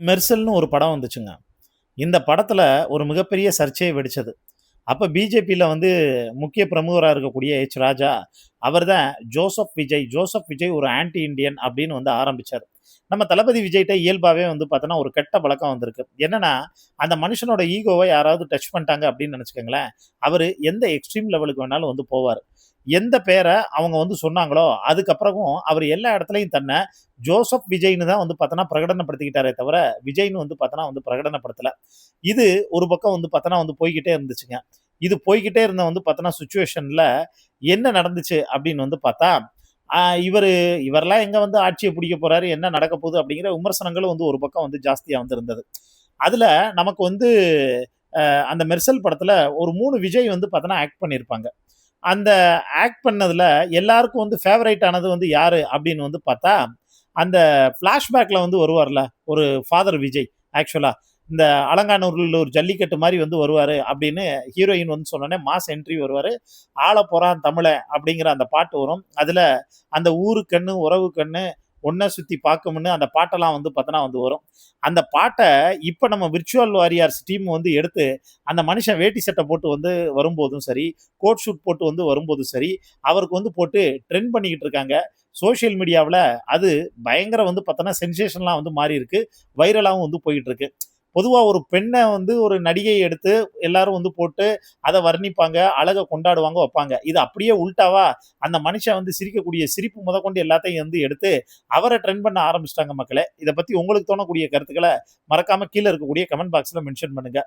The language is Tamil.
மெர்சல்னு ஒரு படம் வந்துச்சுங்க. இந்த படத்துல ஒரு மிகப்பெரிய சர்ச்சையே வெடிச்சது. அப்ப பிஜேபியில வந்து முக்கிய பிரமுகரா இருக்கக்கூடிய ராஜா, அவர் தான் ஜோசப் விஜய் ஒரு ஆன்டி இண்டியன் அப்படின்னு வந்து ஆரம்பிச்சாரு. நம்ம தளபதி விஜய்ட்ட இயல்பாவே வந்து பார்த்தோன்னா, ஒரு கெட்ட பழக்கம் வந்திருக்கு. என்னன்னா, அந்த மனுஷனோட ஈகோவ யாராவது டச் பண்ணிட்டாங்க அப்படின்னு நெனச்சுக்கங்களேன், அவரு எந்த எக்ஸ்ட்ரீம் லெவலுக்கு வேணாலும் வந்து போவாரு. எந்த பேர அவங்க வந்து சொன்னாங்களோ, அதுக்கப்புறமும் அவர் எல்லா இடத்துலயும் தன்ன ஜோசப் விஜய்ன்னு தான் வந்து பார்த்தோன்னா பிரகடனப்படுத்திக்கிட்டாரே தவிர, விஜய்ன்னு வந்து பார்த்தோன்னா வந்து பிரகடனப்படுத்தல. இது ஒரு பக்கம் வந்து பார்த்தோன்னா வந்து போய்க்கிட்டே இருந்துச்சுங்க. இது போய்க்கிட்டே இருந்த வந்து பார்த்தோன்னா சிச்சுவேஷன்ல என்ன நடந்துச்சு அப்படின்னு வந்து பார்த்தா, அ இவரு இவரெல்லாம் எங்க வந்து ஆட்சிய பிடிக்க போறாரு? என்ன நடக்க போகுது? அப்படிங்கிற விமர்சனங்களும் வந்து ஒரு பக்கம் வந்து ஜாஸ்தியா வந்து இருந்தது. அதுல நமக்கு வந்து அந்த மெர்சல் படத்துல ஒரு 3 விஜய் வந்து பார்த்தோன்னா ஆக்ட் பண்ணியிருப்பாங்க. அந்த ஆக்ட் பண்ணதுல எல்லாருக்கும் வந்து ஃபேவரைட் ஆனது வந்து யாரு அப்படின்னு வந்து பார்த்தா, அந்த ஃபிளாஷ்பேக்ல வந்து வருவார்ல, ஒரு ஃபாதர் விஜய் ஆக்சுவலா. இந்த அலங்காநல்லூர் ஒரு ஜல்லிக்கட்டு மாரி வந்து வருவாரு அப்படின்னு ஹீரோயின் வந்து சொன்னோனே மாஸ் என்ட்ரி வருவாரு. "ஆளப் போறான் தமிழன்" அப்படிங்கிற அந்த பாட்டு வரும். அதுல அந்த ஊரு கண்ணு, உறவு கண்ணு, ஒண்ண சுத்தி பாக்கும்ன்னு அந்த பாட்டெல்லாம் வந்து பார்த்தோன்னா வந்து வரும். அந்த பாட்ட இப்ப நம்ம விர்ச்சுவல் வாரியர்ஸ் டீம் வந்து எடுத்து, அந்த மனுஷன் வேட்டி சட்டை போட்டு வந்து வரும்போதும் சரி, கோட் ஷூட் போட்டு வந்து வரும்போதும் சரி, அவருக்கு வந்து போட்டு ட்ரெண்ட் பண்ணிக்கிட்டு இருக்காங்க. சோசியல் மீடியாவுல அது பயங்கர வந்து பார்த்தோன்னா, சென்சேஷனலா வந்து மாறியிருக்கு. வைரலாவும் வந்து போயிட்டு இருக்கு. பொதுவா ஒரு பெண்ண வந்து ஒரு நடிகை எடுத்து எல்லாரும் வந்து போட்டு அத வர்ணிப்பாங்க, அழக கொண்டாடுவாங்க, வப்பாங்க. இது அப்படியே உல்டாவா அந்த மனுஷன் வந்து சிரிக்கக்கூடிய சிரிப்பு முதற்கொண்டு எல்லாத்தையும் வந்து எடுத்து அவர ட்ரெண்ட் பண்ண ஆரம்பிச்சுட்டாங்க மக்களே. இத பத்தி உங்களுக்கு தோணக்கூடிய கருத்துக்கள மறக்காம கீழ இருக்கக்கூடிய கமெண்ட் பாக்ஸ்ல மென்ஷன் பண்ணுங்க.